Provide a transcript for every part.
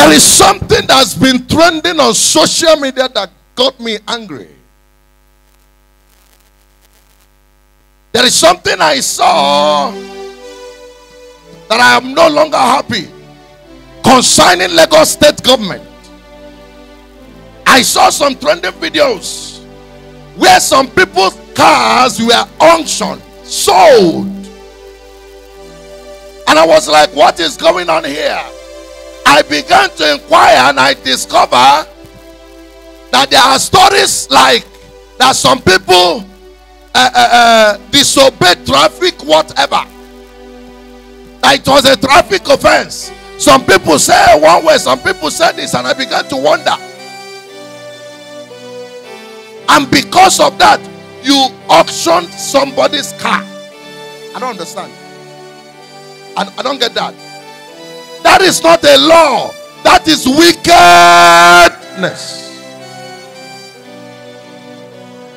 There is something that's been trending on social media that got me angry. There is something I saw that I am no longer happy concerning Lagos State government. I saw some trending videos where some people's cars were auctioned, sold. And I was like, what is going on here? I began to inquire and I discovered that there are stories like that some people disobey traffic, whatever. That it was a traffic offense. Some people say one way, some people say this, and I began to wonder. And because of that, you auctioned somebody's car. I don't understand. I don't get that. That is not a law. That is wickedness.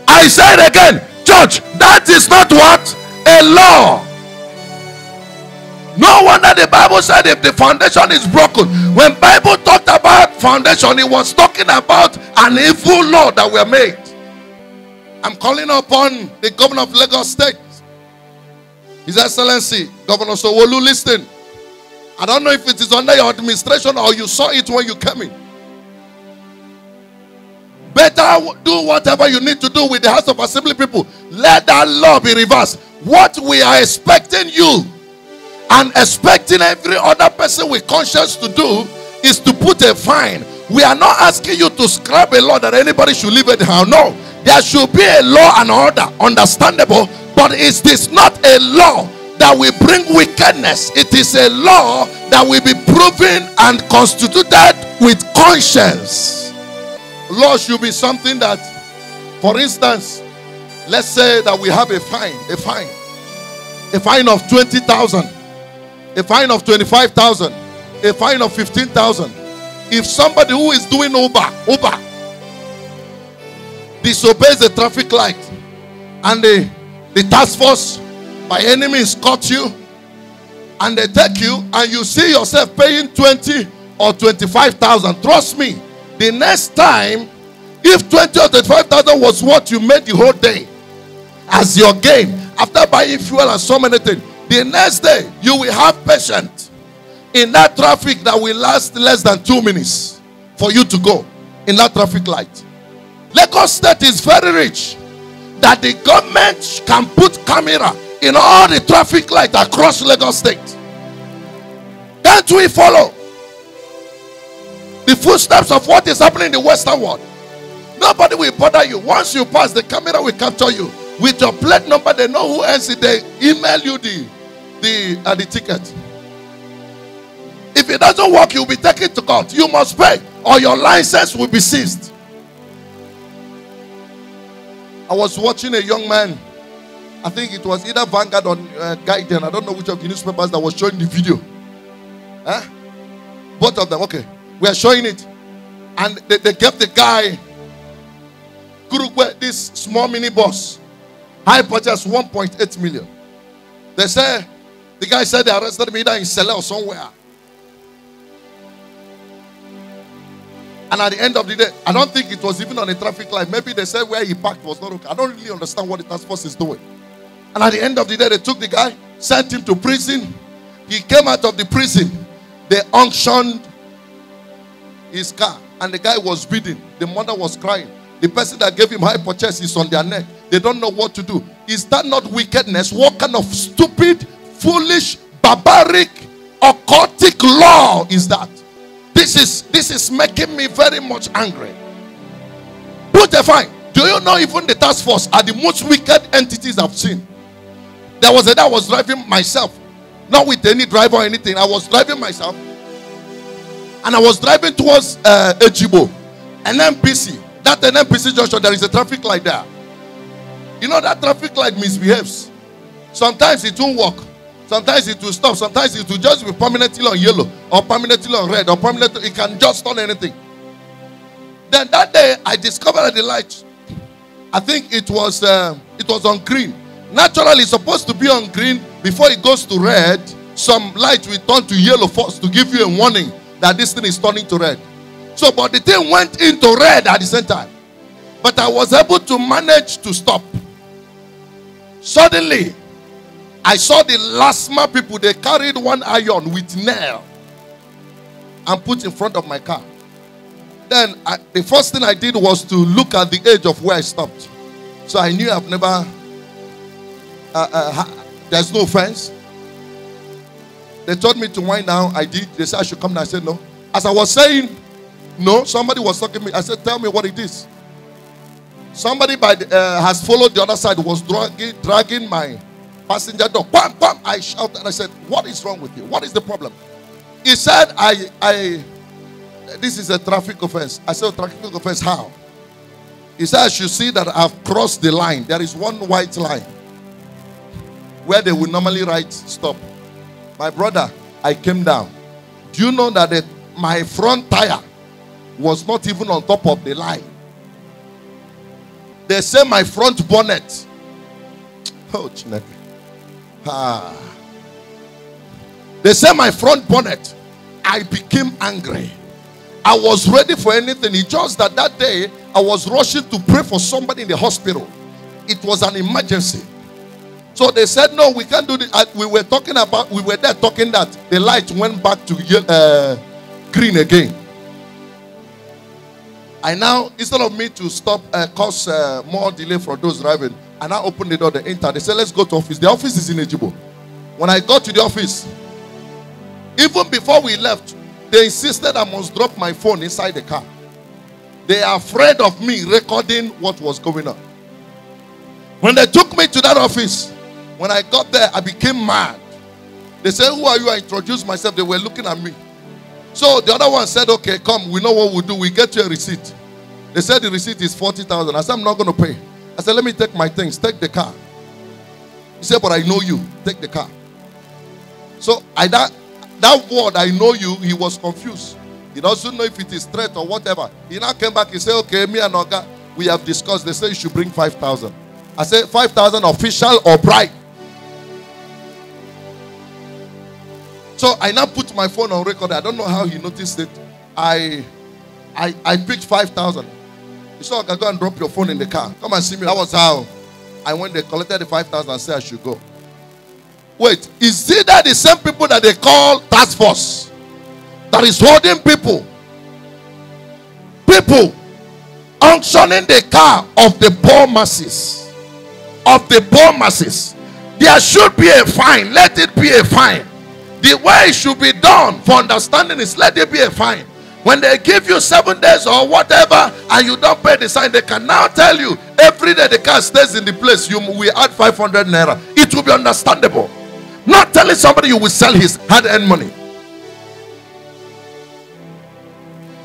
I say it again, church, that is not what? A law. No wonder the Bible said if the foundation is broken. When Bible talked about foundation, it was talking about an evil law that were made. I'm calling upon the governor of Lagos State, His Excellency Governor Sowolu. Listen, I don't know if it is under your administration or you saw it when you came in. Better do whatever you need to do with the House of Assembly people. Let that law be reversed. What we are expecting you and expecting every other person with conscience to do is to put a fine. We are not asking you to scrap a law that anybody should leave it how. No, there should be a law and order, understandable, but it is not a law that will bring wickedness. It is a law that will be proven and constituted with conscience. Law should be something that, for instance, let's say that we have a fine of 20,000, a fine of 25,000, a fine of 15,000. If somebody who is doing Uber disobeys the traffic light and the task force by any means caught you and they take you and you see yourself paying 20 or 25,000, trust me, the next time, if 20 or 25,000 was what you made the whole day as your gain after buying fuel and so many things, the next day you will have patience in that traffic that will last less than 2 minutes for you to go in that traffic light. Lagos State is very rich that the government can put camera in all the traffic lights across Lagos State. Can't we follow the footsteps of what is happening in the Western world? Nobody will bother you. Once you pass, the camera will capture you with your plate number. They know who else it. They email you the ticket. If it doesn't work, you'll be taken to court. You must pay or your license will be seized. I was watching a young man, I think it was either Vanguard or Guardian, I don't know which of the newspapers that was showing the video. Both of them, okay. We are showing it. And they gave the guy this small mini bus, high purchase 1.8 million. They say, the guy said they arrested me either in Sele or somewhere. And at the end of the day, I don't think it was even on a traffic light. Maybe they said where he parked was not okay. I don't really understand what the task force is doing. And at the end of the day, they took the guy, sent him to prison. He came out of the prison. They auctioned his car. And the guy was bidding. The mother was crying. The person that gave him high purchase is on their neck. They don't know what to do. Is that not wickedness? What kind of stupid, foolish, barbaric, occultic law is that? This is making me very much angry. Put a fine. Do you know even the task force are the most wicked entities I've seen? There was a day I was driving myself. Not with any driver or anything. I was driving myself. And I was driving towards Ejibo. An NPC. That an NPC junction, there is a traffic light there. You know that traffic light misbehaves. Sometimes it won't work. Sometimes it will stop. Sometimes it will just be permanently on yellow. Or permanently on red. Or permanently, it can just turn anything. Then that day, I discovered the light. I think it was on green. Naturally, it's supposed to be on green. Before it goes to red, some light will turn to yellow first to give you a warning that this thing is turning to red. So, but the thing went into red at the same time. But I was able to manage to stop. Suddenly, I saw the LASMA people. They carried one iron with nail and put in front of my car. Then the first thing I did was to look at the edge of where I stopped. So I knew I've never, there's no fence. They told me to wind down. I did. They said I should come down. I said no. As I was saying no, somebody was talking to me. I said, tell me what it is. Somebody has followed the other side, was dragging my passenger door. Bam, bam. I shouted and I said, what is wrong with you? What is the problem? He said, this is a traffic offense. I said, traffic offense, how? He said, I should see that I've crossed the line. There is one white line where they would normally write stop. My brother, I came down. Do you know that my front tire was not even on top of the line? They say my front bonnet. Oh, Chineke. They say my front bonnet. I became angry. I was ready for anything. It's just that that day I was rushing to pray for somebody in the hospital. It was an emergency. So they said, no, we can't do this. We were there talking that the light went back to green again. I now, instead of me to stop, cause more delay for those driving, I now opened the door, they entered. They said, let's go to office. The office is in Ejibo. When I got to the office, even before we left, they insisted I must drop my phone inside the car. They are afraid of me recording what was going on. When they took me to that office, when I got there, I became mad. They said, who are you? I introduced myself. They were looking at me. So the other one said, okay, come, we know what we'll do. We get you a receipt. They said the receipt is 40,000. I said, I'm not going to pay. I said, let me take my things. Take the car. He said, but I know you. Take the car. So that word, I know you, he was confused. He doesn't know if it is threat or whatever. He now came back. He said, okay, me and Oga, we have discussed. They say you should bring 5,000. I said, 5,000 official or bribe? So I now put my phone on record. I don't know how he noticed it. I picked 5,000. He said, okay, go and drop your phone in the car. Come and see me. That was how I went there, collected the 5,000 and said I should go. Wait, is it that the same people that they call task force that is holding people unctioning the car of the poor masses? Of the poor masses. There should be a fine. Let it be a fine. The way it should be done for understanding is let it be a fine. When they give you 7 days or whatever and you don't pay the fine, they can now tell you every day the car stays in the place, we add 500 naira. It will be understandable. Not telling somebody you will sell his hard-earned money.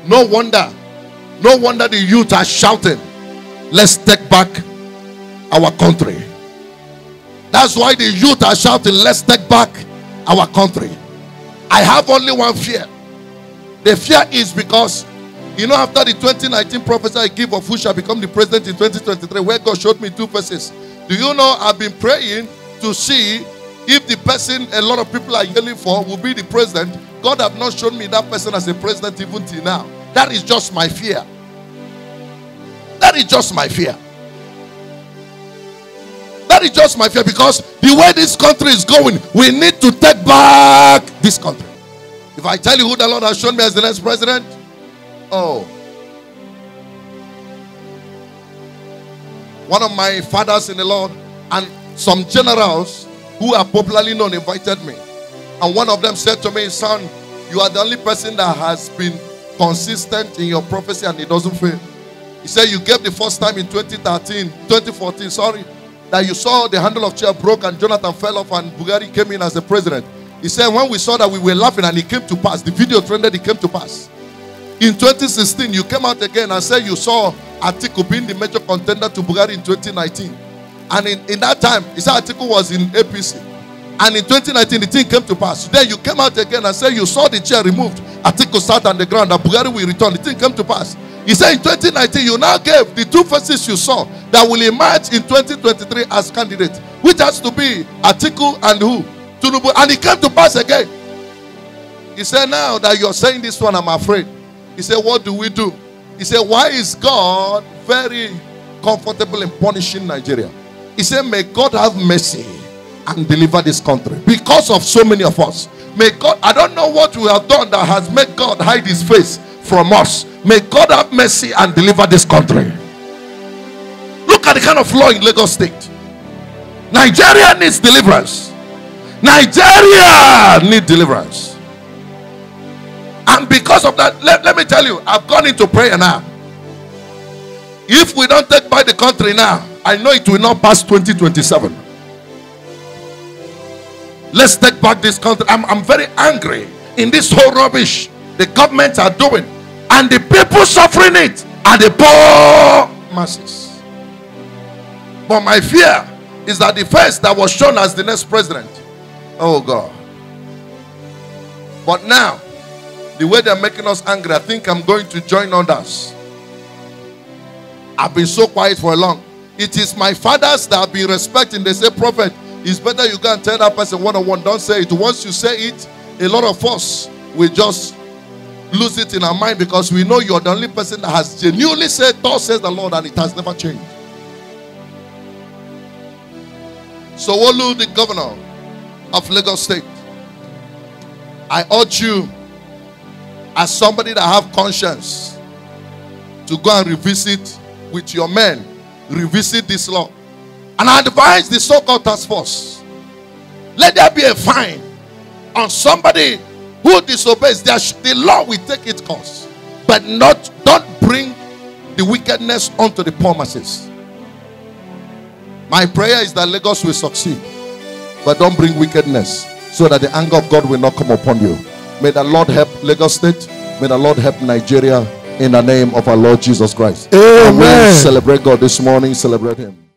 No wonder the youth are shouting, let's take back our country. That's why the youth are shouting, let's take back our country. I have only one fear. The fear is because, you know, after the 2019 prophecy I give of who shall become the president in 2023, where God showed me 2 persons. Do you know I've been praying to see if the person a lot of people are yelling for will be the president. God have not shown me that person as a president even till now. That is just my fear. That is just my fear. That is just my fear, because the way this country is going, we need to take back this country. If I tell you who the Lord has shown me as the next president, oh, one of my fathers in the Lord and some generals who are popularly known invited me, and one of them said to me, son, you are the only person that has been consistent in your prophecy and it doesn't fail. He said you gave the first time in 2014, sorry, that you saw the handle of chair broke and Jonathan fell off and Bugari came in as the president. He said when we saw that we were laughing and it came to pass, the video trended, it came to pass. In 2016, you came out again and said you saw Atiku being the major contender to Bugari in 2019. And in that time, he said Atiku was in APC. And in 2019, the thing came to pass. Then you came out again and said you saw the chair removed. Atiku sat on the ground and Bugari will return. The thing came to pass. He said in 2019, you now gave the 2 faces you saw that will emerge in 2023 as candidates, which has to be Atiku and who? Tinubu. And it came to pass again. He said, now that you're saying this one, I'm afraid. He said, what do we do? He said, why is God very comfortable in punishing Nigeria? He said, may God have mercy and deliver this country because of so many of us. May God, I don't know what we have done that has made God hide his face from us. May God have mercy and deliver this country. Look at the kind of law in Lagos State. Nigeria needs deliverance. Nigeria needs deliverance. And because of that, let me tell you, I've gone into prayer now. If we don't take back the country now, I know it will not pass 2027. Let's take back this country. I'm very angry in this whole rubbish the governments are doing, and the people suffering it are the poor masses. But my fear is that the first that was shown as the next president, oh God. But now, the way they're making us angry, I think I'm going to join others. I've been so quiet for a long. It is my fathers that have been respecting. They say, prophet, it's better you go and tell that person one-on-one. Don't say it. Once you say it, a lot of us will just lose it in our mind, because we know you're the only person that has genuinely said, thus says the Lord, and it has never changed. So, Olu, the governor of Lagos State, I urge you, as somebody that have conscience, to go and revisit with your men, revisit this law. And I advise the so-called task force, let there be a fine on somebody who disobeys. The law will take its course, but don't bring the wickedness onto the poor masses. My prayer is that Lagos will succeed, but don't bring wickedness, so that the anger of God will not come upon you. May the Lord help Lagos State. May the Lord help Nigeria, in the name of our Lord Jesus Christ. Amen. And we celebrate God this morning. Celebrate him.